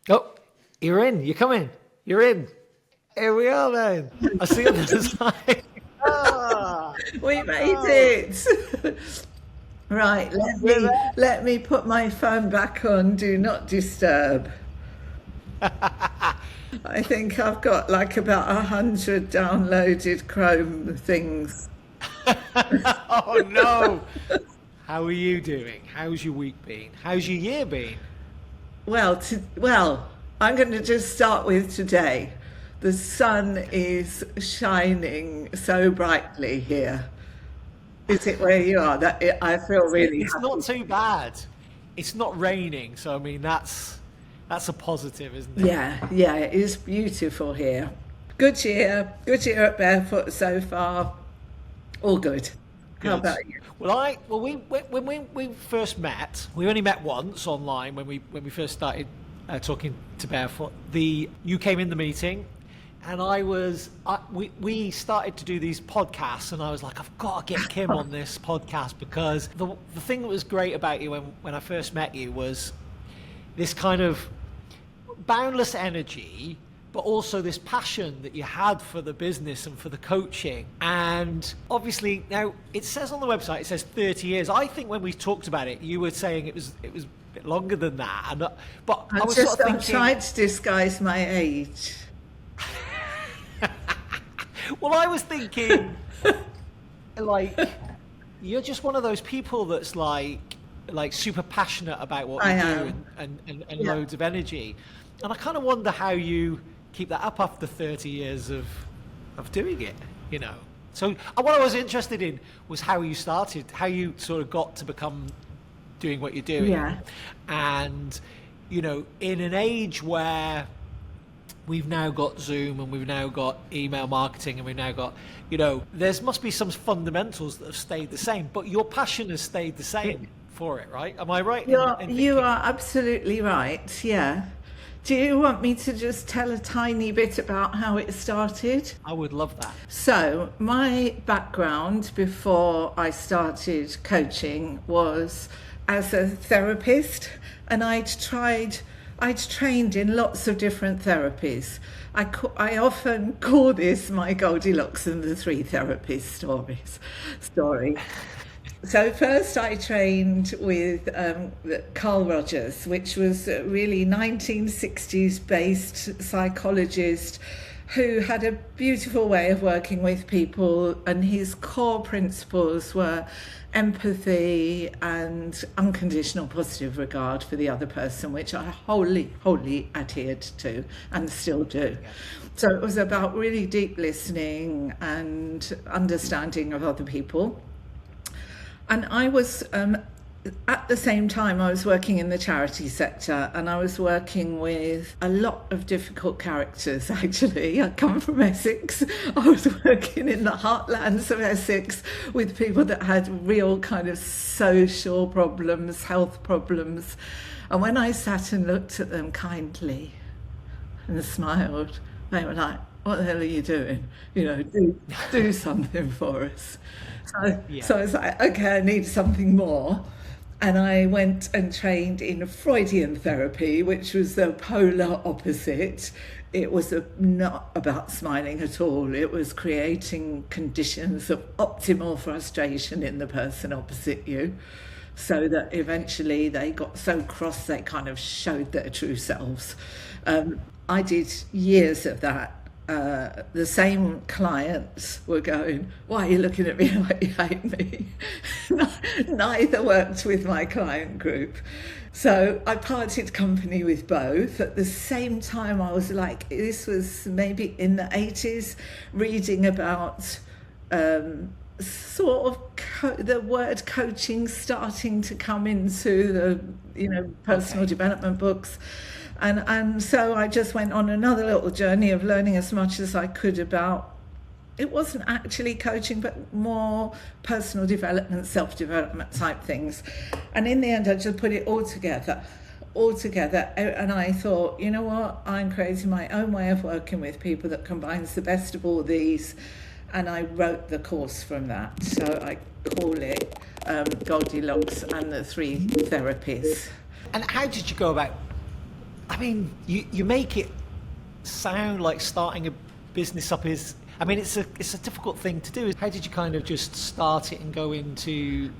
Oh, you're in. You're coming. You're in. Here we are, then. I see on the side. We made it. Right, let me put my phone back on Do Not Disturb. I think I've got like about 100 downloaded Chrome things. Oh, no. How are you doing? How's your week been? How's your year been? Well, I'm going to just start with today. The sun is shining so brightly here. Is it where you are? I feel really It's happy. not too bad. It's not raining, so I mean that's a positive, isn't it? Yeah, it is beautiful here. Good year at Barefoot so far. All good. How about you? When we first met, we only met once online when we first started talking to Barefoot. You came in the meeting, and we started to do these podcasts, and I was like, I've got to get Kim on this podcast, because the thing that was great about you when I first met you was this kind of boundless energy, but also this passion that you had for the business and for the coaching. And obviously now it says on the website, it says 30 years. I think when we talked about it, you were saying it was a bit longer than that. But I was sort of thinking, tried to disguise my age. well, I was thinking, like, you're just one of those people that's like super passionate about what you do and loads of energy. And I kind of wonder how you keep that up after 30 years of doing it, you know. So what I was interested in was how you started, how you sort of got to become doing what you're doing. Yeah. And, you know, in an age where we've now got Zoom and we've now got email marketing and we've now got, you know, must be some fundamentals that have stayed the same, but your passion has stayed the same for it, right? Am I right? You are absolutely right, yeah. Do you want me to just tell a tiny bit about how it started? I would love that. So my background before I started coaching was as a therapist, and I'd trained in lots of different therapies. I often call this my Goldilocks and the Three Therapists story. So first I trained with Carl Rogers, which was a really 1960s based psychologist who had a beautiful way of working with people, and his core principles were empathy and unconditional positive regard for the other person, which I wholly adhered to and still do. So it was about really deep listening and understanding of other people. And I was, at the same time, I was working in the charity sector, and I was working with a lot of difficult characters, actually. I come from Essex. I was working in the heartlands of Essex with people that had real kind of social problems, health problems. And when I sat and looked at them kindly and smiled, they were like, what the hell are you doing? You know, do something for us. So I was like, okay, I need something more. And I went and trained in Freudian therapy, which was the polar opposite. It was not about smiling at all. It was creating conditions of optimal frustration in the person opposite you, so that eventually they got so cross they kind of showed their true selves. I did years of that. The same clients were going, why are you looking at me like you hate me? Neither worked with my client group. So I parted company with both. At the same time, I was like, this was maybe in the 80s, reading about sort of the word coaching starting to come into the personal development books. And so I just went on another little journey of learning as much as I could about, it wasn't actually coaching, but more personal development, self-development type things. And in the end, I just put it all together. And I thought, you know what, I'm creating my own way of working with people that combines the best of all these. And I wrote the course from that. So I call it Goldilocks and the three therapies. And how did you go about? I mean, you make it sound like starting a business up is. I mean, it's a difficult thing to do. How did you kind of just start it and go into,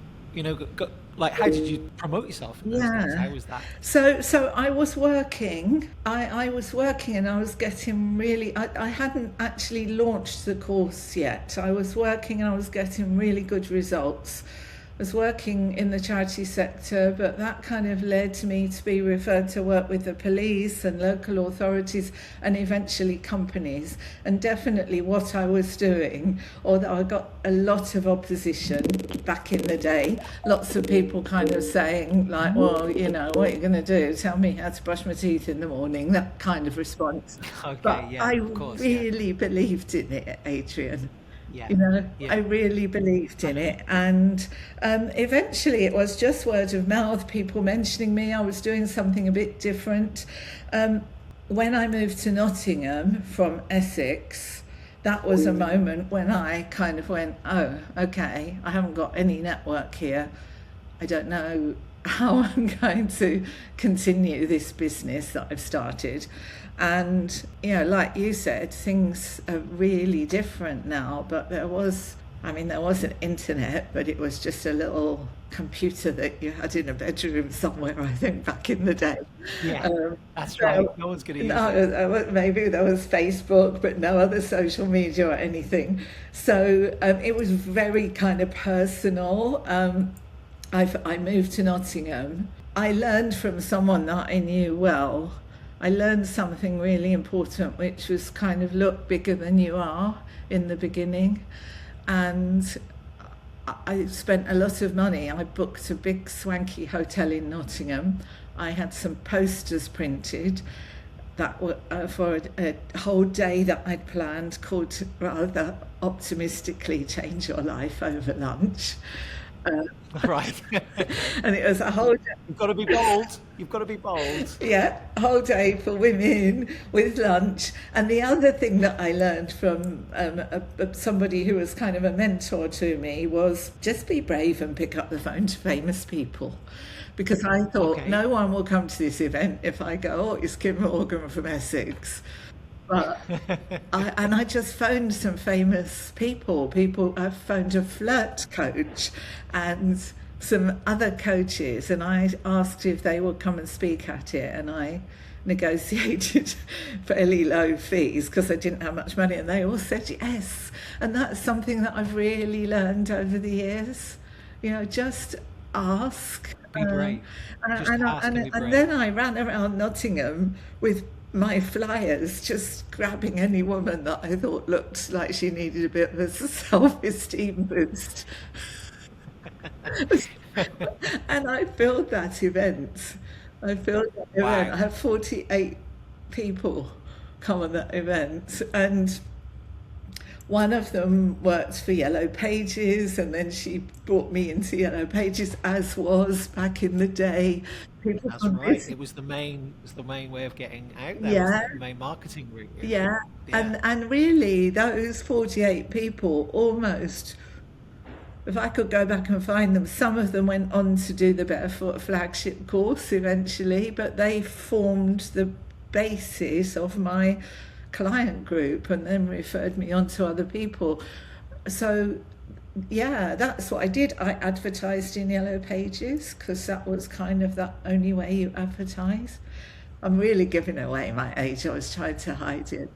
like, how did you promote yourself in those days? How was that? So I was working. I was working, and I was getting really. I hadn't actually launched the course yet. I was working, and I was getting really good results. I was working in the charity sector, but that kind of led me to be referred to work with the police and local authorities and eventually companies. And definitely what I was doing, although I got a lot of opposition back in the day, lots of people kind of saying like, well, what are you going to do? Tell me how to brush my teeth in the morning, that kind of response. Okay, but yeah, I of course, really believed in it, Adrian. Yeah. I really believed in it, and eventually it was just word of mouth, people mentioning me. I was doing something a bit different. When I moved to Nottingham from Essex, that was a moment when I kind of went, oh, okay, I haven't got any network here. I don't know how I'm going to continue this business that I've started. And, like you said, things are really different now, but there was an internet, but it was just a little computer that you had in a bedroom somewhere, I think, back in the day. Yeah, that's right. No one's going to use it. Maybe there was Facebook, but no other social media or anything. So it was very kind of personal. I moved to Nottingham. I learned from someone that I knew well. I learned something really important, which was kind of look bigger than you are in the beginning. And I spent a lot of money. I booked a big swanky hotel in Nottingham. I had some posters printed that were for a whole day that I'd planned, called rather optimistically Change Your Life Over Lunch. Right. And it was a whole day. You've got to be bold. You've got to be bold. Yeah, a whole day for women with lunch. And the other thing that I learned from somebody who was kind of a mentor to me was just be brave and pick up the phone to famous people. Because I thought, no one will come to this event if I go, oh, it's Kim Morgan from Essex. But I just phoned some famous people. I phoned a flirt coach and some other coaches, and I asked if they would come and speak at it, and I negotiated fairly low fees because I didn't have much money, and they all said yes. And that's something that I've really learned over the years. Just ask. Be brave. And then I ran around Nottingham with my flyers, just grabbing any woman that I thought looked like she needed a bit of a self-esteem boost. And I filled that event. I had 48 people come on that event, and one of them worked for Yellow Pages, and then she brought me into Yellow Pages, as was back in the day. That's right. It was the main way of getting out there. Yeah. It was the main marketing route. Yeah. And really, those 48 people, almost, if I could go back and find them, some of them went on to do the Barefoot flagship course eventually, but they formed the basis of my client group and then referred me on to other people. So yeah, that's what I did. I advertised in Yellow Pages because that was kind of the only way you advertise. I'm really giving away my age. I was trying to hide it.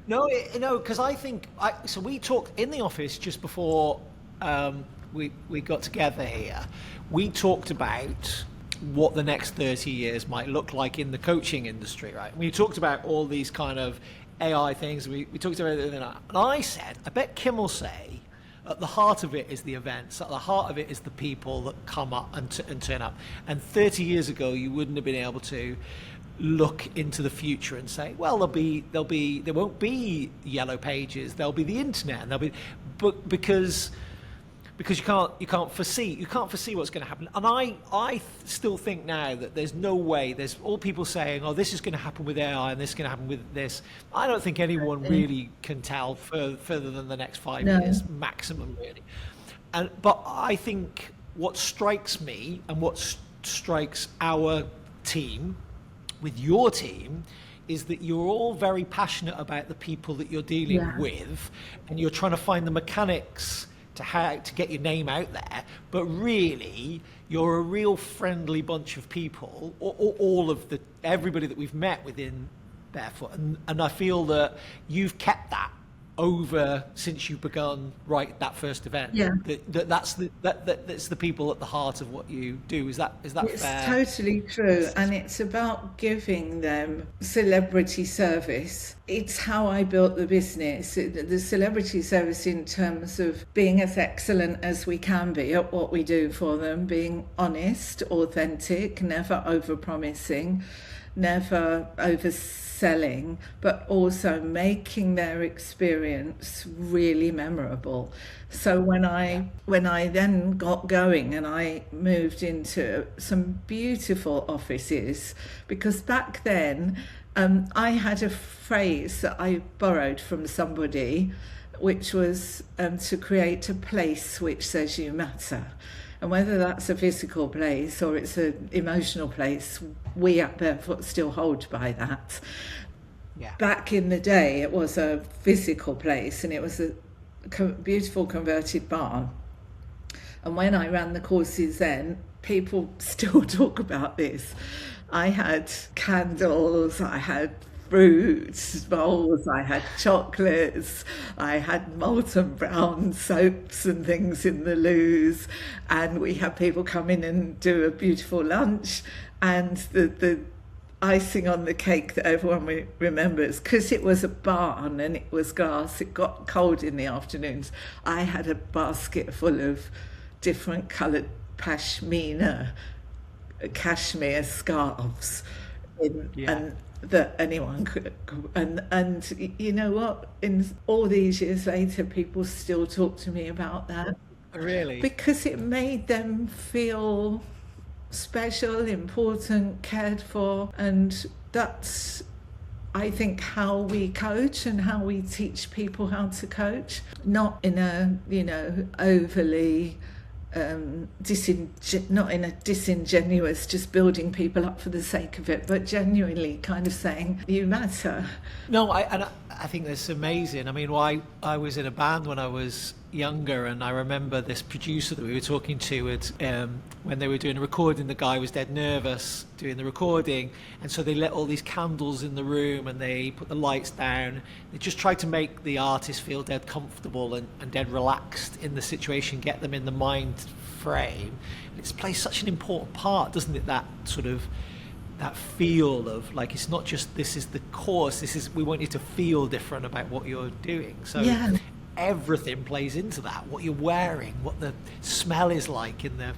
No, because I think so. We talked in the office just before we got together here. We talked about what the next 30 years might look like in the coaching industry, right? We talked about all these kind of AI things. We talked about it, and I said, I bet Kim will say, at the heart of it is the events. At the heart of it is the people that come up and turn up. And 30 years ago, you wouldn't have been able to look into the future and say, well, there won't be Yellow Pages. There'll be the internet, and because you can't foresee what's going to happen. And I still think now that there's no way. There's all people saying, oh, this is going to happen with AI and this is going to happen with this. I don't think anyone really can tell further than the next 5 years maximum, really. But I think what strikes me and what strikes our team with your team is that you're all very passionate about the people that you're dealing with, and you're trying to find the mechanics to how to get your name out there, but really you're a real friendly bunch of people, all of everybody that we've met within Barefoot, and I feel that you've kept that over since you've begun that first event. That's the people at the heart of what you do. Is that fair? It's totally true, and it's about giving them celebrity service. It's how I built the business, the celebrity service, in terms of being as excellent as we can be at what we do for them, being honest, authentic, never over-promising, never overselling, but also making their experience really memorable. So when I then got going and I moved into some beautiful offices, because back then I had a phrase that I borrowed from somebody, which was to create a place which says you matter. And whether that's a physical place or it's an emotional place, we at Barefoot still hold by that. Yeah. Back in the day, it was a physical place, and it was a beautiful converted barn. And when I ran the courses then, people still talk about this. I had candles, I had fruits bowls, I had chocolates, I had molten brown soaps and things in the loos, and we had people come in and do a beautiful lunch, and the icing on the cake that everyone remembers, because it was a barn and it was glass, it got cold in the afternoons. I had a basket full of different coloured cashmere scarves and that anyone could, and you know what, in all these years later, people still talk to me about that. Really? Because it made them feel special, important, cared for, and that's, I think, how we coach and how we teach people how to coach, not in a overly not in a disingenuous, just building people up for the sake of it, but genuinely kind of saying you matter. No, I think that's amazing. I mean, I was in a band when I was younger, and I remember this producer that we were talking to when they were doing a recording, the guy was dead nervous doing the recording, and so they lit all these candles in the room and they put the lights down. They just tried to make the artist feel dead comfortable and dead relaxed in the situation, get them in the mind frame. It plays such an important part, doesn't it, that sort of that feel of like, it's not just this is the course, we want you to feel different about what you're doing. So everything plays into that, what you're wearing, what the smell is like in the,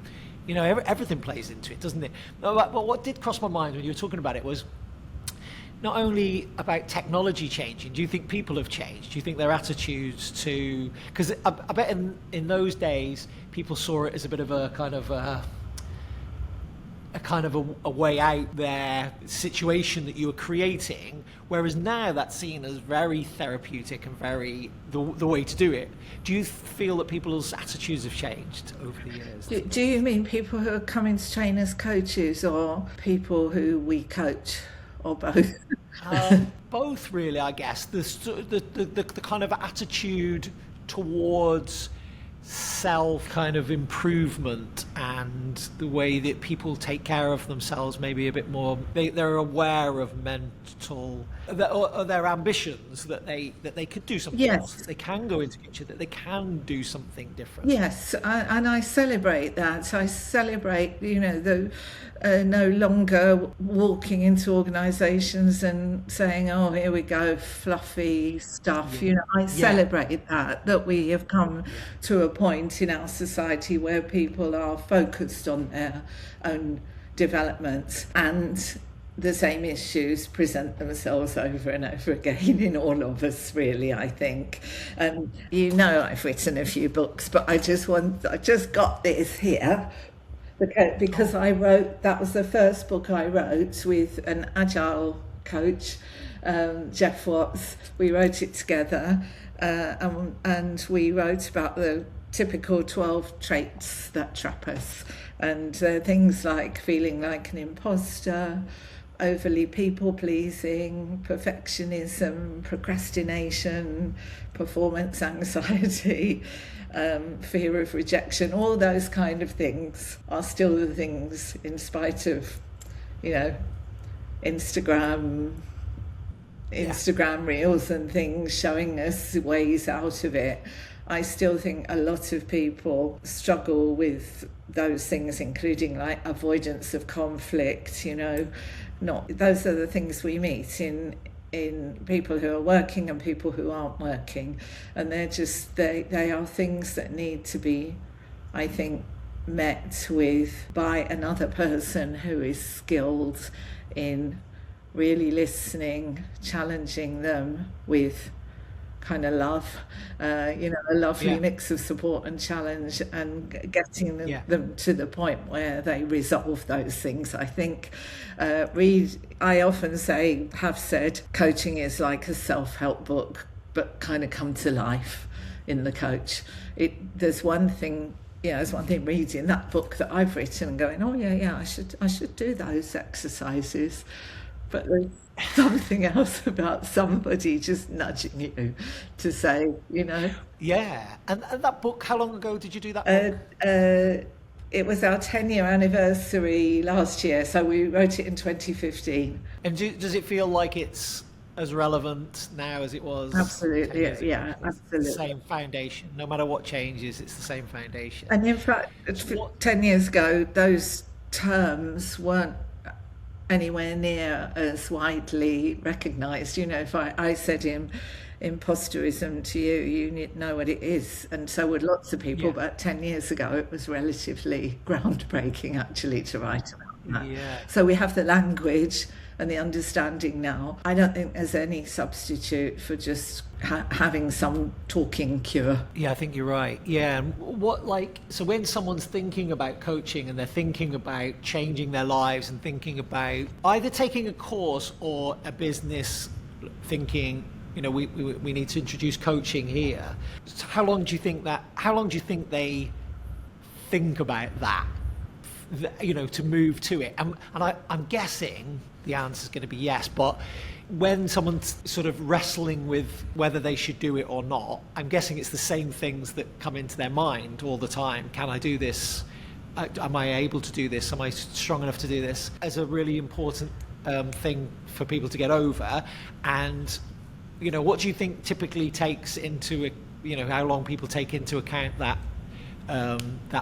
everything plays into it, doesn't it? But what did cross my mind when you were talking about it was not only about technology changing. Do you think people have changed? Do you think their attitudes to, because I bet in those days people saw it as a bit of a kind of a way out there situation that you were creating, whereas now that's seen as very therapeutic and very the way to do it. Do you feel that people's attitudes have changed over the years? Do you mean people who are coming to train as coaches, or people who we coach, or both? Both, really, I guess. The kind of attitude towards self kind of improvement and the way that people take care of themselves, maybe a bit more, they're aware of mental or their ambitions, that they could do something else, that they can go into kitchen, that they can do something different. Yes, and I celebrate that. I celebrate the no longer walking into organisations and saying, oh, here we go, fluffy stuff. I celebrate that we have come to a point in our society where people are focused on their own development, and the same issues present themselves over and over again in all of us, really, I think. And I've written a few books, but I just got this here because that was the first book I wrote with an agile coach, Jeff Watts. We wrote it together, and we wrote about the typical 12 traits that trap us. And things like feeling like an imposter, overly people-pleasing, perfectionism, procrastination, performance anxiety, fear of rejection, all those kind of things are still the things, in spite of, Instagram reels and things showing us ways out of it. I still think a lot of people struggle with those things, including like avoidance of conflict. Those are the things we meet in people who are working and people who aren't working, and they are things that need to be, I think, met with by another person who is skilled in really listening, challenging them with kind of love, a lovely mix of support and challenge, and getting them to the point where they resolve those things. I think I often have said coaching is like a self-help book, but kind of come to life in the coach. There's one thing reading that book that I've written and going, I should do those exercises, but there's something else about somebody just nudging you to say, Yeah. And that book, how long ago did you do that book? It was our 10-year anniversary last year, so we wrote it in 2015. And does it feel like it's as relevant now as it was? Absolutely, yeah, absolutely. The same foundation. No matter what changes, it's the same foundation. And in fact, 10 years ago, those terms weren't anywhere near as widely recognised. If I said imposterism to you, you know what it is, and so would lots of people. Yeah. But 10 years ago, it was relatively groundbreaking, actually, to write about that. Yeah. So we have the language and the understanding now. I don't think there's any substitute for just having some talking cure. Yeah, I think you're right. Yeah, and so when someone's thinking about coaching and they're thinking about changing their lives and thinking about either taking a course or a business, thinking, we need to introduce coaching here. So how long do you think they think about that? To move to it, and I'm guessing the answer is going to be yes, but when someone's sort of wrestling with whether they should do it or not, I'm guessing it's the same things that come into their mind all the time. Can I do this? Am I able to do this? Am I strong enough to do this? As a really important thing for people to get over. And what do you think typically takes into how long people take into account that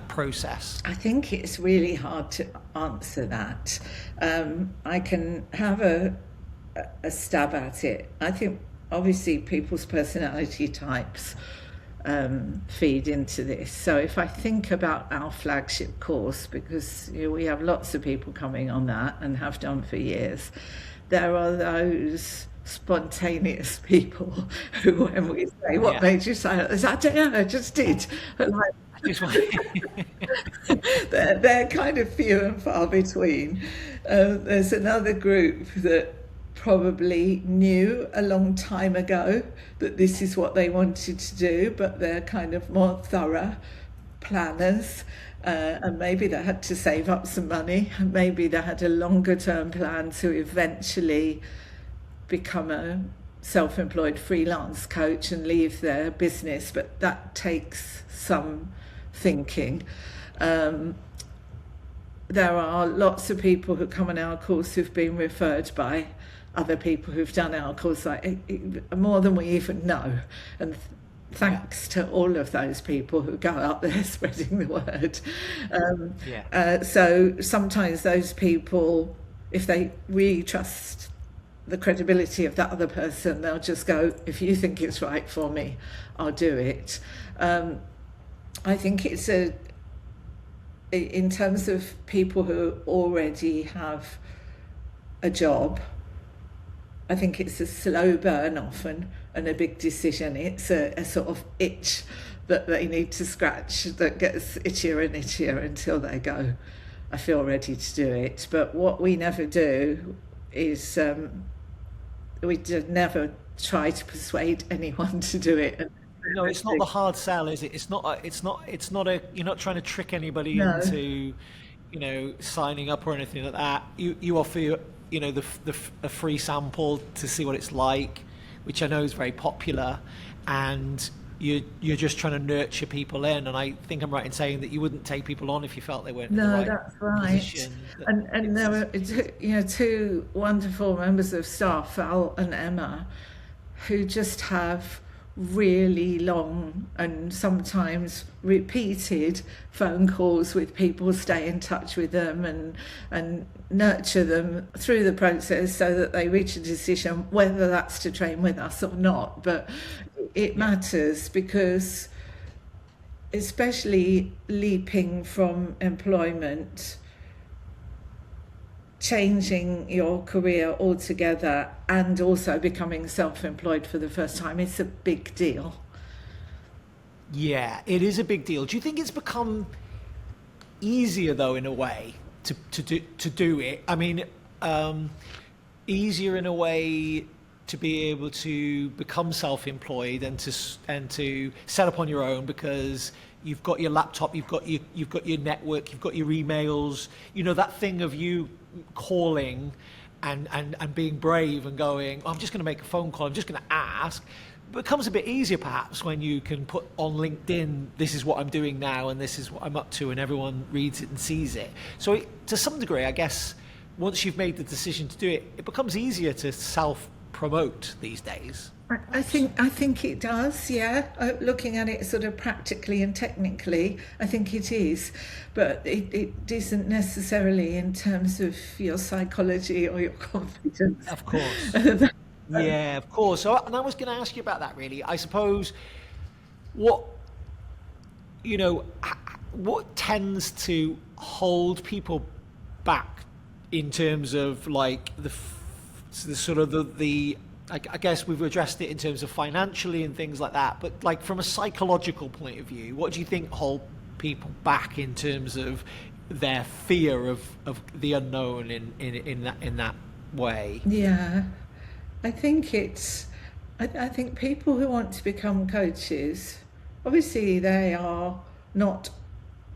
process? I think it's really hard to answer that. I can have a stab at it. I think obviously people's personality types feed into this. So if I think about our flagship course, because we have lots of people coming on that and have done for years, there are those spontaneous people who, when we say, what made you say it? I don't know, I just did. They're kind of few and far between. There's another group that probably knew a long time ago that this is what they wanted to do, but they're kind of more thorough planners, and maybe they had to save up some money, and maybe they had a longer term plan to eventually become a self-employed freelance coach and leave their business, but that takes some thinking. There are lots of people who come on our course who've been referred by other people who've done our course, more than we even know, and thanks to all of those people who go out there spreading the word. So sometimes those people, if they really trust the credibility of that other person, they'll just go, if you think it's right for me, I'll do it. I think it's in terms of people who already have a job, I think it's a slow burn often and a big decision. It's a sort of itch that they need to scratch that gets itchier and itchier until they go, I feel ready to do it. But what we never do is we never try to persuade anyone to do it. no, it's not the hard sell, is it? It's not a. You're not trying to trick anybody No. into, signing up or anything like that. You offer, a free sample to see what it's like, which I know is very popular, and you're just trying to nurture people in. And I think I'm right in saying that you wouldn't take people on if you felt they weren't in the No, right that's right. position. And there were, two wonderful members of staff, Val and Emma, who just have really long and sometimes repeated phone calls with people, stay in touch with them and nurture them through the process so that they reach a decision whether that's to train with us or not. But it matters, because especially leaping from employment, changing your career altogether, and also becoming self-employed for the first time, it's a big deal. Yeah, it is a big deal. Do you think it's become easier, though, in a way, to do it? I mean, easier in a way to be able to become self-employed and to set up on your own, because you've got your laptop, you've got your network, you've got your emails. That thing of you calling and being brave and going, I'm just going to make a phone call, I'm just going to ask, becomes a bit easier perhaps when you can put on LinkedIn, this is what I'm doing now and this is what I'm up to, and everyone reads it and sees it. So to some degree, I guess, once you've made the decision to do it, it becomes easier to self-promote these days. I think it does, yeah. Looking at it sort of practically and technically, I think it is. But it isn't necessarily in terms of your psychology or your confidence. Of course. Yeah, of course. So, and I was going to ask you about that, really. I suppose what tends to hold people back in terms of like the sort of the I guess we've addressed it in terms of financially and things like that, but like from a psychological point of view, what do you think hold people back in terms of their fear of the unknown in that way? Yeah, I think I think people who want to become coaches, obviously they are not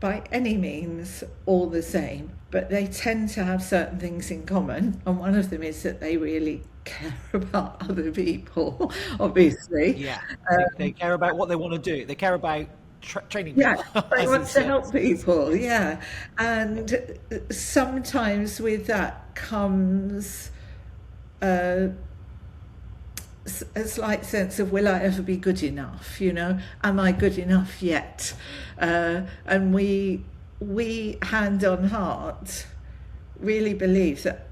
by any means all the same, but they tend to have certain things in common, and one of them is that they really care about other people, obviously. Yeah, they care about what they want to do. They care about training people. Yeah, they want to help people, yeah. And sometimes with that comes a slight sense of, will I ever be good enough? Am I good enough yet? And we hand on heart really believe that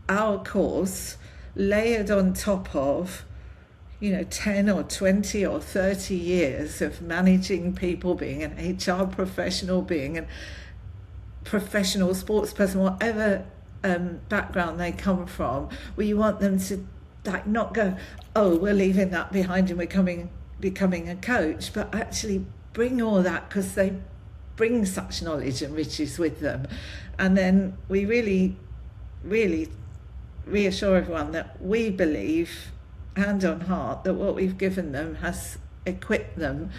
our course, layered on top of 10 or 20 or 30 years of managing people, being an HR professional, being a professional sports person, whatever background they come from, we want them to not go, oh, we're leaving that behind and we're becoming a coach, but actually bring all that, because they bring such knowledge and riches with them. And then we really, really reassure everyone that we believe, hand on heart, that what we've given them has equipped them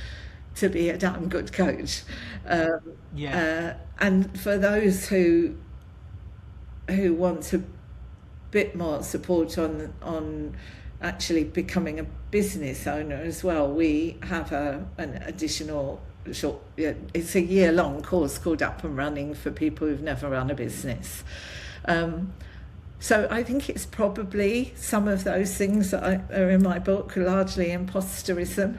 to be a damn good coach. And for those who want a bit more support on actually becoming a business owner as well, we have an additional short, it's a year-long course called Up and Running for people who've never run a business. So I think it's probably some of those things that are in my book, largely imposterism,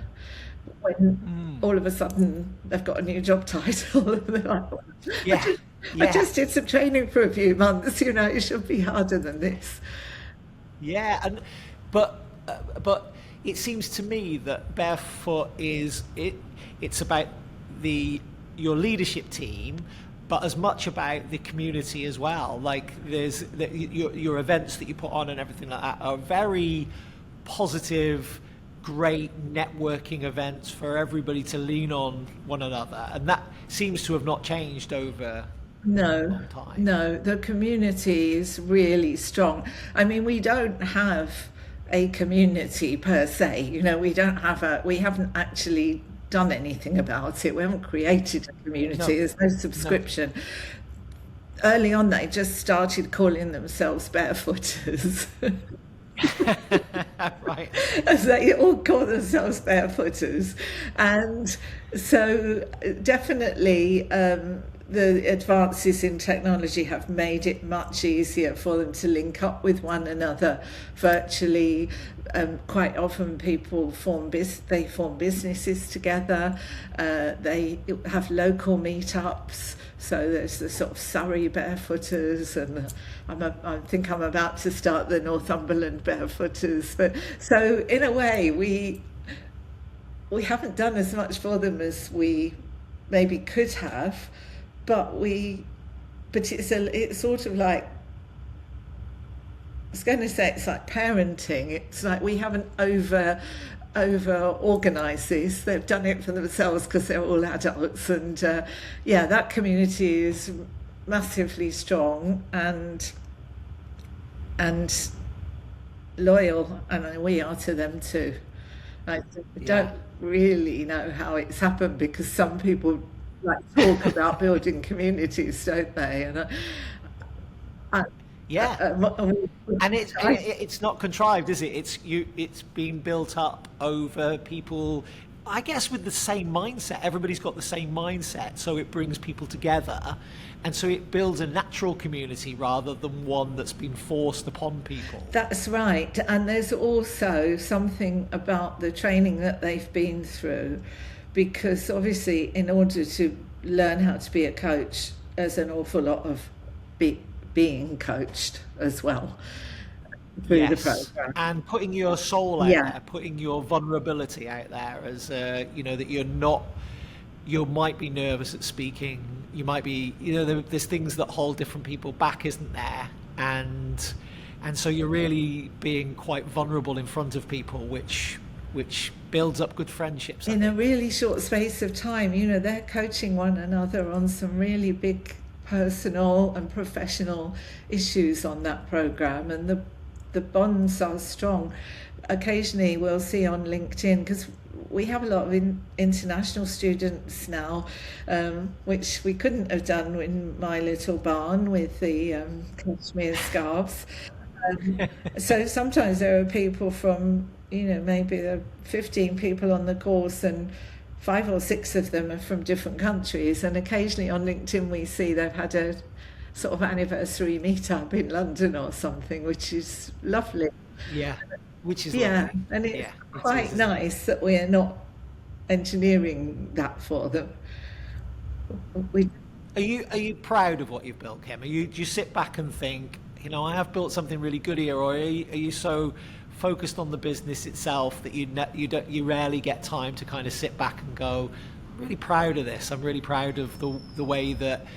when all of a sudden they've got a new job title. And they're like, I just did some training for a few months, it should be harder than this. Yeah, but it seems to me that Barefoot it's about your leadership team, but as much about the community as well. Like your events that you put on and everything like that are very positive, great networking events for everybody to lean on one another, and that seems to have not changed over a long time. No, the community is really strong. I mean, we don't have a community per se. You know, we haven't actually done anything about it. We haven't created a community. No, There's no no. subscription. Early on, they just started calling themselves barefooters. Right. As they all call themselves barefooters. And so definitely the advances in technology have made it much easier for them to link up with one another virtually. Quite often people form businesses together. They have local meetups. So there's the sort of Surrey Barefooters, and I think I'm about to start the Northumberland Barefooters. But so in a way, we haven't done as much for them as we maybe could have, but it's sort of like, I was going to say it's like parenting. It's like we haven't over organised this. They've done it for themselves because they're all adults, and that community is massively strong and loyal, and we are to them too. I don't Yeah. really know how it's happened, because some people like talk about building communities, don't they? And Yeah. And I, it's not contrived, is it? It's been built up over people, I guess, with the same mindset. Everybody's got the same mindset, so it brings people together, and so it builds a natural community rather than one that's been forced upon people. That's right. And there's also something about the training that they've been through, because obviously in order to learn how to be a coach, there's an awful lot of being coached as well through the Yes, program. and putting your soul out Yeah, there, putting your vulnerability out there, as that you're not. You might be nervous at speaking. You might be, there's things that hold different people back, isn't there? And so you're really being quite vulnerable in front of people, which builds up good friendships, I in a think. really short space of time, they're coaching one another on some really big personal and professional issues on that program, and the bonds are strong. Occasionally we'll see on LinkedIn, because we have a lot of international students now, which we couldn't have done in my little barn with the cashmere scarves. So sometimes there are people from, maybe there are 15 people on the course, and 5 or 6 of them are from different countries. And occasionally on LinkedIn we see they've had a sort of anniversary meetup in London or something, which is lovely. Yeah, which is Yeah, lovely. and it's Yeah, it is, quite isn't it? nice that we're not engineering that for them. We, Are you proud of what you've built, Kim? Do you sit back and think, I have built something really good here, or are you so focused on the business itself that you rarely get time to kind of sit back and go, I'm really proud of this. I'm really proud of the way that,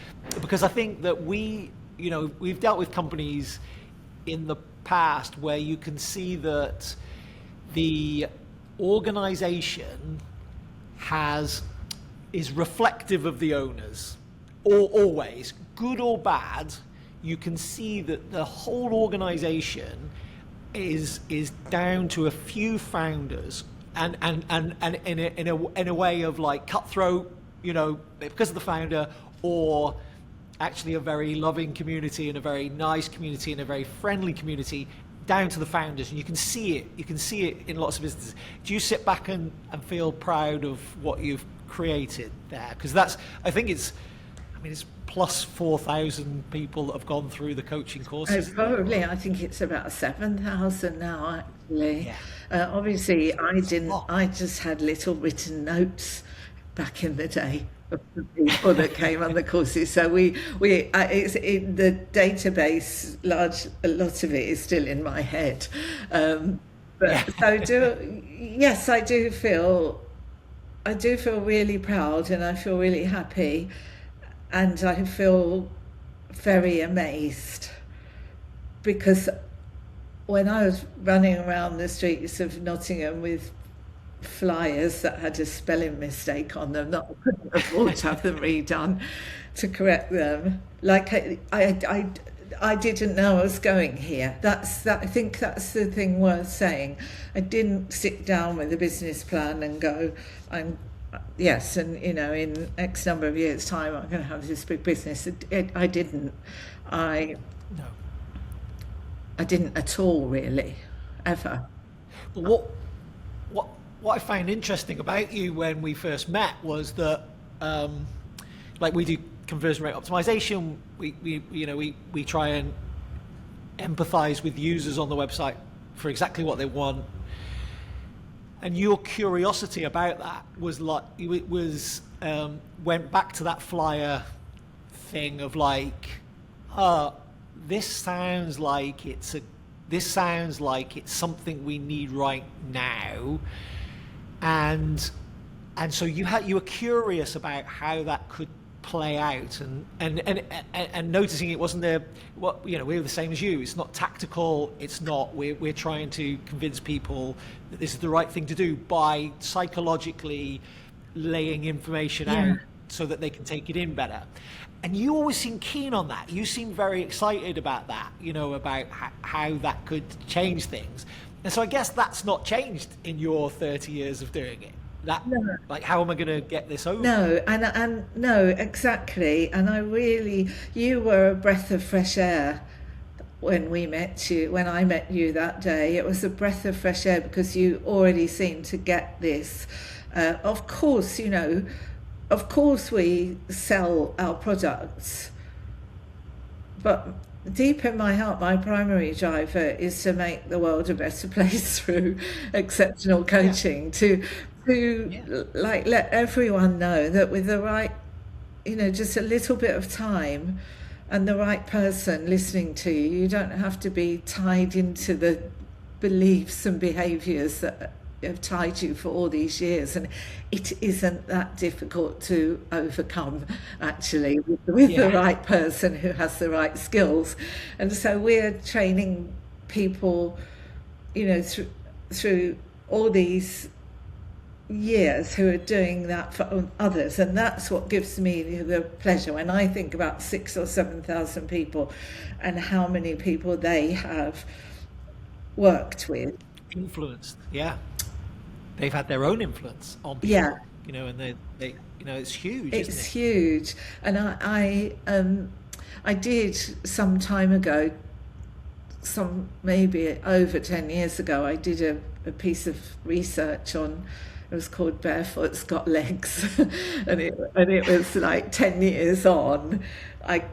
because I think that we've dealt with companies in the past where you can see that the organization is reflective of the owners, or always, good or bad. You can see that the whole organization is down to a few founders, and in a way of like cutthroat, because of the founder, or actually a very loving community and a very nice community and a very friendly community, down to the founders. And you can see it in lots of businesses. Do you sit back and feel proud of what you've created there? Because I think it's plus 4,000 people that have gone through the coaching courses. I think it's about 7,000 now, actually. Yeah. Obviously, Oh, I just had little written notes back in the day of the people that came on the courses. So it's in the database. A lot of it is still in my head. yeah. But yes, I do feel really proud, and I feel really happy, and I feel very amazed, because when I was running around the streets of Nottingham with flyers that had a spelling mistake on them that I couldn't afford to have them redone to correct them, like I didn't know I was going here. I think that's the thing worth saying. I didn't sit down with a business plan and go, I'm yes, and in X number of years' time, I'm going to have this big business. I didn't. I No. I didn't at all, really, ever. But what I found interesting about you when we first met was that, like, we do conversion rate optimization. We try and empathize with users on the website for exactly what they want. And your curiosity about that was like, it was went back to that flyer thing of like, this sounds like it's something we need right now, and so you were curious about how that could play out, and noticing it wasn't we're the same as you. It's not tactical. It's not. We're trying to convince people that this is the right thing to do by psychologically laying information out so that they can take it in better. And you always seem keen on that. You seem very excited about that, about how that could change things. And so I guess that's not changed in your 30 years of doing it. No. Like, how am I going to get this over? No, and no, exactly. And you were a breath of fresh air when I met you that day. It was a breath of fresh air because you already seemed to get this. Of course, we sell our products, but deep in my heart, my primary driver is to make the world a better place through exceptional coaching, to like let everyone know that with the right, just a little bit of time and the right person listening to you, you don't have to be tied into the beliefs and behaviours that have tied you for all these years, and it isn't that difficult to overcome, actually, with the right person who has the right skills. And so we're training people, through all these years who are doing that for others, and that's what gives me the pleasure when I think about 6,000 or 7,000 people and how many people they have worked with, influenced. They've had their own influence on people. And they it's huge. It's isn't it? huge. And I did some time ago, maybe over 10 years ago, I did a piece of research on. It was called Barefoot's Got Legs, and it was like 10 years on. I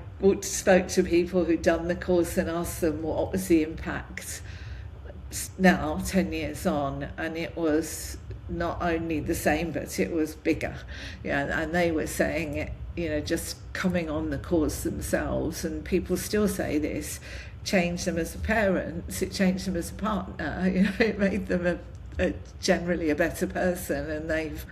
spoke to people who'd done the course and asked them what was the impact now, 10 years on, and it was not only the same, but it was bigger. And they were saying it, just coming on the course themselves, and people still say this, changed them as parents, it changed them as a partner, it made them generally a better person, and they've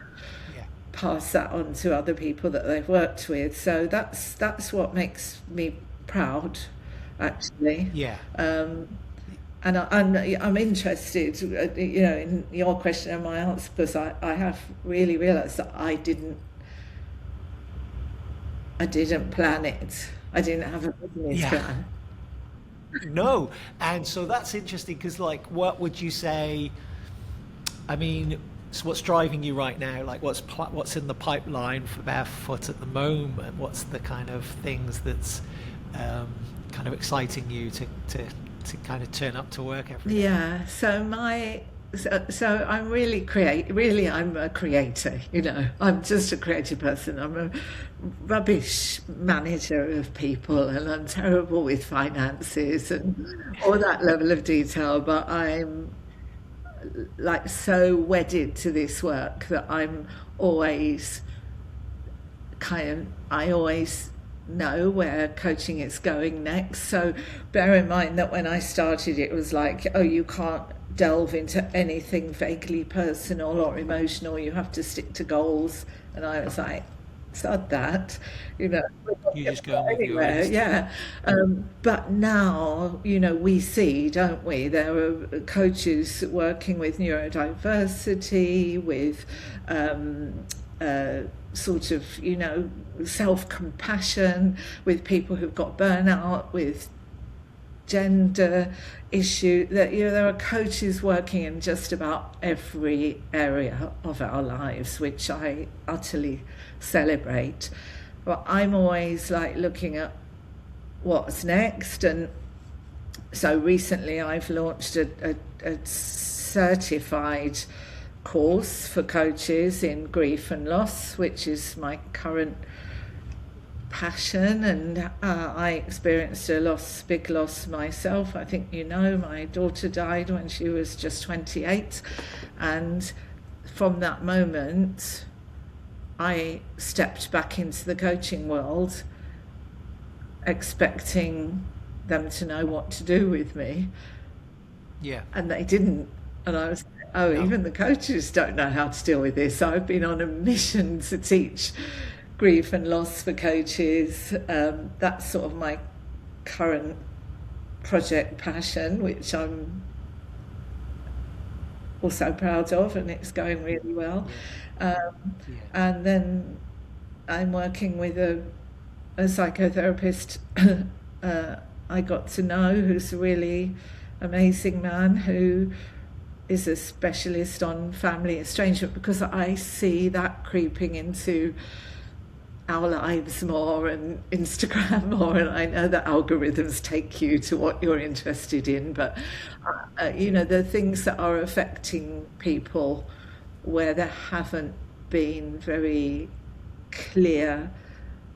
passed that on to other people that they've worked with. So that's what makes me proud, actually. And I'm interested, in your question and my answer, because I have really realised that I didn't plan it. I didn't have a business plan. No, and so that's interesting because, like, what would you say? I mean, so what's driving you right now? Like, what's in the pipeline for Barefoot at the moment? What's the kind of things that's kind of exciting you to kind of turn up to work every day? So I'm really I'm a creator, I'm just a creative person. I'm a rubbish manager of people, and I'm terrible with finances and all that level of detail, but I'm like so wedded to this work that I'm always I always know where coaching is going next. So bear in mind that when I started, it was like, you can't delve into anything vaguely personal or emotional, you have to stick to goals. And I was like, sod that, you just go anywhere. But now, we see, don't we, there are coaches working with neurodiversity, with sort of, self-compassion, with people who've got burnout, with gender issue, that there are coaches working in just about every area of our lives, which I utterly celebrate. But I'm always like looking at what's next, and so recently I've launched a certified course for coaches in grief and loss, which is my current passion. And I experienced a big loss myself. I think my daughter died when she was just 28, and from that moment I stepped back into the coaching world expecting them to know what to do with me, and they didn't. And I was like, no. Even the coaches don't know how to deal with this. So I've been on a mission to teach grief and loss for coaches. That's sort of my current project passion, which I'm also proud of, and it's going really well. And then I'm working with a psychotherapist I got to know, who's a really amazing man, who is a specialist on family estrangement, because I see that creeping into our lives more, and Instagram more, and I know that algorithms take you to what you're interested in, but the things that are affecting people where there haven't been very clear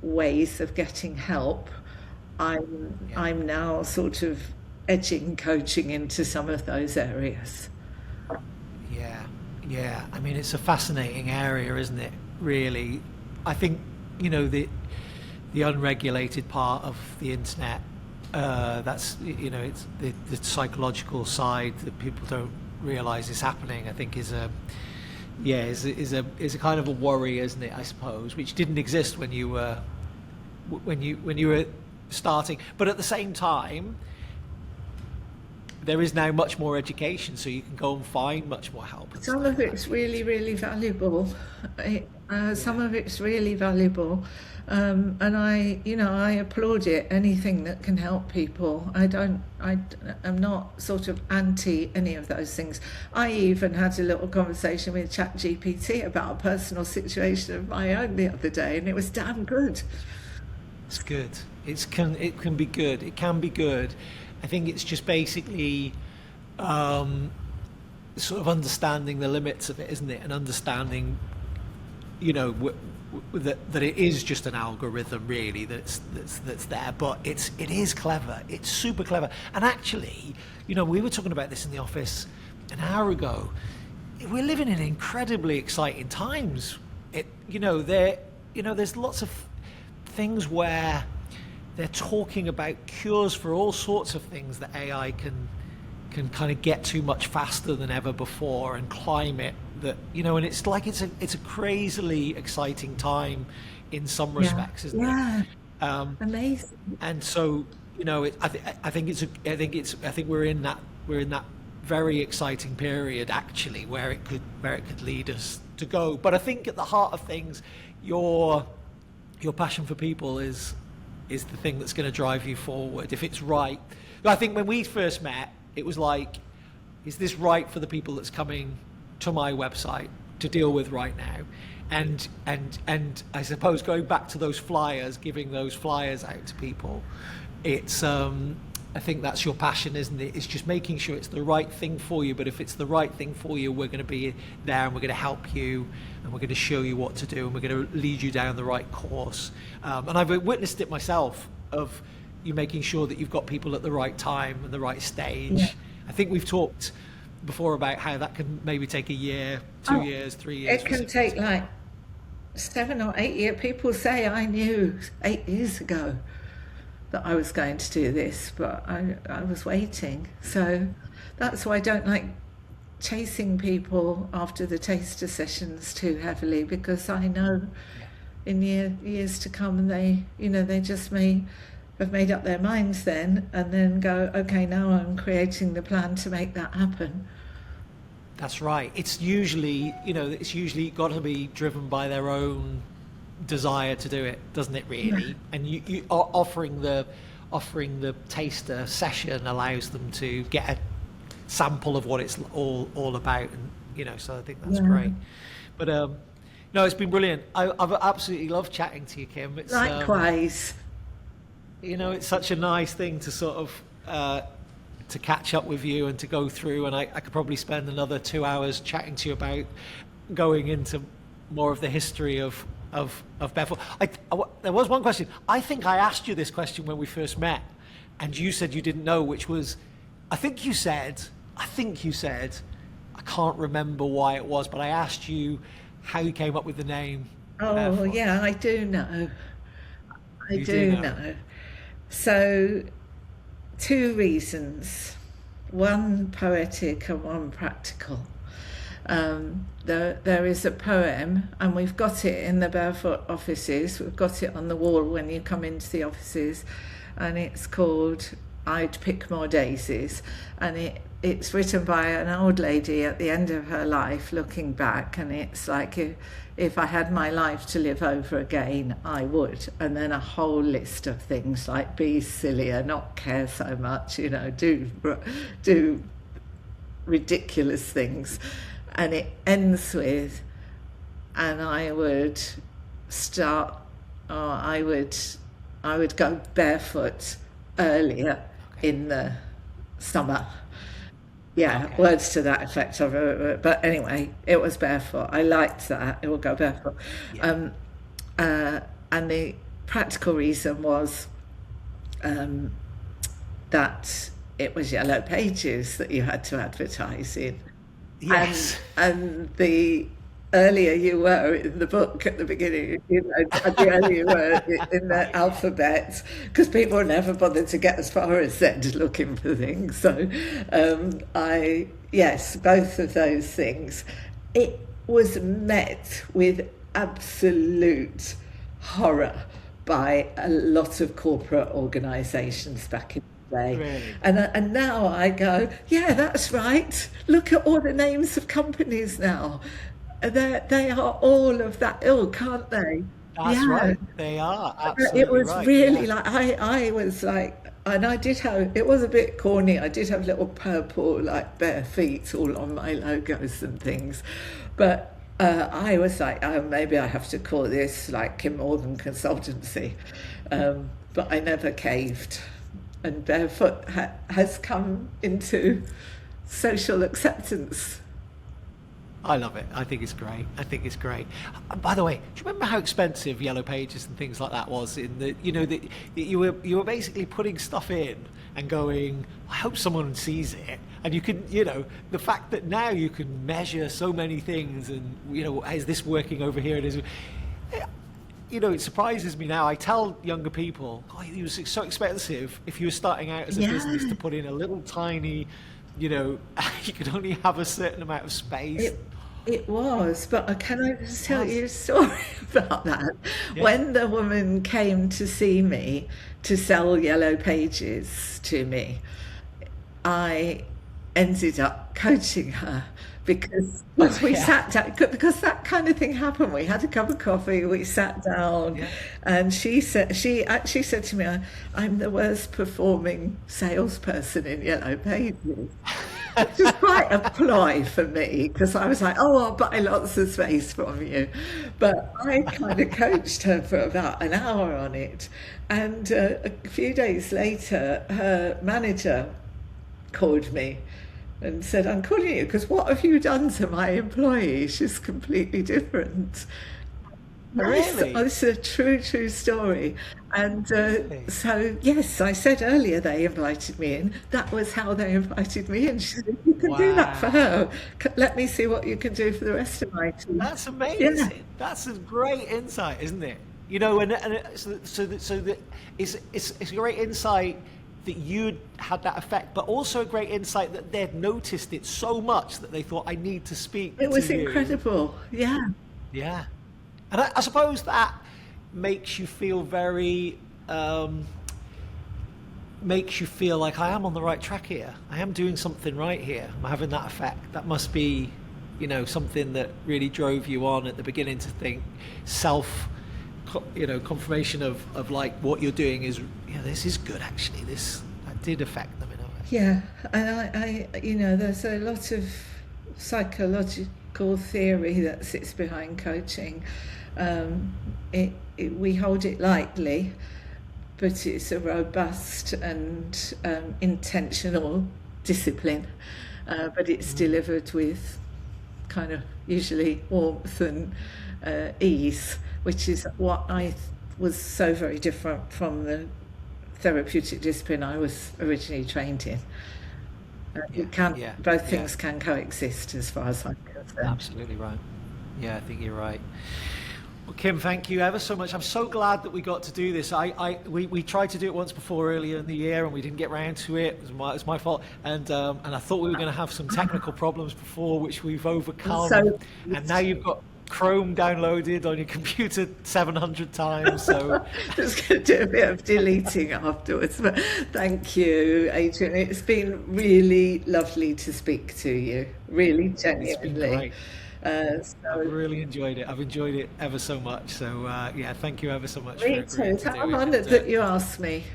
ways of getting help, I'm now sort of edging coaching into some of those areas. Yeah. I mean, it's a fascinating area, isn't it? Really, I think the unregulated part of the internet. That's it's the psychological side that people don't realise is happening. I think is a kind of a worry, isn't it? I suppose, which didn't exist when you were starting, but at the same time, there is now much more education, so you can go and find much more help. Some of it's really, really valuable. Some of it's really valuable, and I applaud it. Anything that can help people. I'm not sort of anti any of those things. I even had a little conversation with ChatGPT about a personal situation of my own the other day, and it was damn good. It's good. It can be good. It can be good. I think it's just basically sort of understanding the limits of it, isn't it? And understanding, that it is just an algorithm, really, that's there. But it is clever. It's super clever. And actually, we were talking about this in the office an hour ago. We're living in incredibly exciting times. There's lots of things where they're talking about cures for all sorts of things that AI can kind of get to much faster than ever before, and climate that and it's like it's a crazily exciting time in some respects, isn't it? Amazing. And so I think we're in that very exciting period, actually, where it could lead us to go. But I think at the heart of things, your passion for people is the thing that's going to drive you forward, if it's right. I think when we first met, it was like, is this right for the people that's coming to my website to deal with right now? And I suppose going back to those flyers, giving those flyers out to people, it's I think that's your passion, isn't it? It's just making sure it's the right thing for you. But if it's the right thing for you, we're going to be there, and we're going to help you, and we're going to show you what to do, and we're going to lead you down the right course. And I've witnessed it myself, of you making sure that you've got people at the right time and the right stage. I think we've talked before about how that can maybe take a year, 2 years, 3 years. It can take like 7 or 8 years. People say I knew 8 years ago that I was going to do this, but I was waiting. So that's why I don't like chasing people after the taster sessions too heavily, because I know in years to come, they just may have made up their minds then, and then go, okay, now I'm creating the plan to make that happen. That's right. It's usually got to be driven by their own desire to do it, doesn't it, really? And you are offering offering the taster session allows them to get a sample of what it's all about, and so I think that's great. But no, it's been brilliant. I've absolutely loved chatting to you, Kim. It's Likewise. It's such a nice thing to sort of to catch up with you and to go through, and I could probably spend another 2 hours chatting to you about going into more of the history of Barefoot. There was one question. I think I asked you this question when we first met, and you said you didn't know, which was, I think you said, I can't remember why it was, but I asked you how you came up with the name. Oh, Barefoot. yeah, I do know. You do know. So, 2 reasons, one poetic and one practical. There is a poem, and we've got it in the Barefoot offices. We've got it on the wall when you come into the offices, and it's called I'd Pick More Daisies, and it's written by an old lady at the end of her life looking back, and it's like, if I had my life to live over again, I would. And then a whole list of things like be sillier, not care so much, do ridiculous things. And it ends with, and I would go barefoot earlier in the summer. Yeah, okay. Words to that effect. But anyway, it was barefoot. I liked that. It would go barefoot. Yeah. And the practical reason was that it was Yellow Pages that you had to advertise in. Yes. And the earlier you were in the book at the beginning, the earlier you were in the alphabet, because people never bothered to get as far as Z looking for things. So, yes, both of those things. It was met with absolute horror by a lot of corporate organisations back in the day. Really? And now I go, yeah, that's right. Look at all the names of companies now. They are all of that ilk, aren't they? That's right. They are. Absolutely. It was right. really like, I was like, and I did have, it was a bit corny. I did have little purple, like, bare feet all on my logos and things. But I was like, oh, maybe I have to call this like Kim Morgan Consultancy. But I never caved. And Barefoot has come into social acceptance. I love it. I think it's great. By the way, do you remember how expensive Yellow Pages and things like that was? In the, that you were basically putting stuff in and going, I hope someone sees it. And you can, the fact that now you can measure so many things, and is this working over here? It surprises me now. I tell younger people, it was so expensive if you were starting out as a business to put in a little tiny. You could only have a certain amount of space. It was, but can I just tell you a story about that? Yeah. When the woman came to see me to sell Yellow Pages to me, I ended up coaching her because we sat down, because that kind of thing happened. We had a cup of coffee, we sat down, and she actually said to me, I'm the worst performing salesperson in Yellow Pages. Which is quite a ploy for me, because I was like, I'll buy lots of space from you. But I kind of coached her for about an hour on it. And a few days later, her manager called me and said, I'm calling you because what have you done to my employee? She's completely different. Really? It's a true story. And so, yes, I said earlier they invited me in. That was how they invited me in. She said, you can do that for her. Let me see what you can do for the rest of my team. That's amazing. Yeah. That's a great insight, isn't it? So that it's a great insight that you'd had that effect, but also a great insight that they'd noticed it so much that they thought, I need to speak to you. It was incredible. Yeah. Yeah. And I suppose that makes you feel very, makes you feel like I am on the right track here. I am doing something right here. I'm having that effect. That must be, something that really drove you on at the beginning to think confirmation of like what you're doing is, this is good actually. That did affect them in a way. Yeah, and I there's a lot of psychological theory that sits behind coaching. We hold it lightly, but it's a robust and intentional discipline. But it's delivered with kind of usually warmth and ease, which is what I was so very different from the therapeutic discipline I was originally trained in. Both things can coexist as far as I'm concerned. Absolutely right. Yeah, I think you're right. Well, Kim, thank you ever so much. I'm so glad that we got to do this. We tried to do it once before earlier in the year and we didn't get round to it. It was my fault. And I thought we were going to have some technical problems before, which we've overcome. And now you've got Chrome downloaded on your computer 700 times. So just going to do a bit of deleting afterwards. But thank you, Adrian. It's been really lovely to speak to you. Really genuinely. It's been great. I've really enjoyed it. I've enjoyed it ever so much. So thank you ever so much. Me too. I'm honoured that you asked me.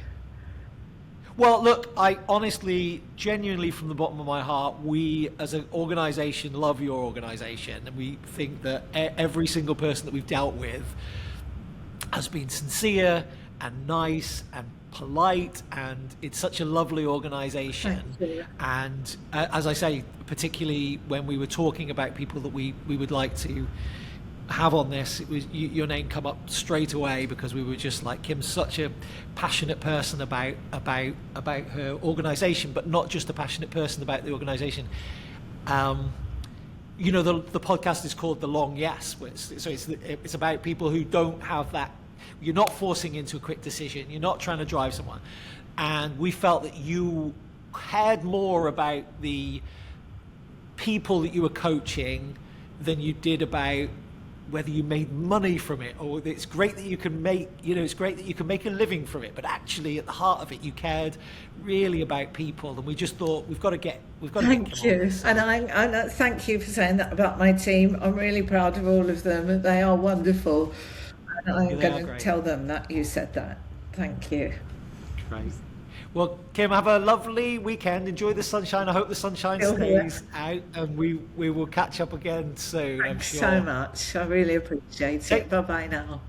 Well, look, I honestly, genuinely, from the bottom of my heart, we as an organisation love your organisation, and we think that every single person that we've dealt with has been sincere and nice and polite, and it's such a lovely organisation. And as I say, particularly when we were talking about people that we would like to have on this, it was your name come up straight away, because we were just like, Kim's such a passionate person about her organisation, but not just a passionate person about the organisation. The podcast is called The Long Yes, so it's about people who don't have that. You're not forcing into a quick decision. You're not trying to drive someone. And we felt that you cared more about the people that you were coaching than you did about whether you made money from it, or it's great that you can make, it's great that you can make a living from it. But actually, at the heart of it, you cared really about people. And we just thought we've got to get. Thank you, and I thank you for saying that about my team. I'm really proud of all of them. They are wonderful. I'm going to tell them that you said that. Thank you. Great. Well, Kim, have a lovely weekend. Enjoy the sunshine. I hope the sunshine stays out, and we will catch up again soon. Thanks so much. I really appreciate it. Bye-bye now.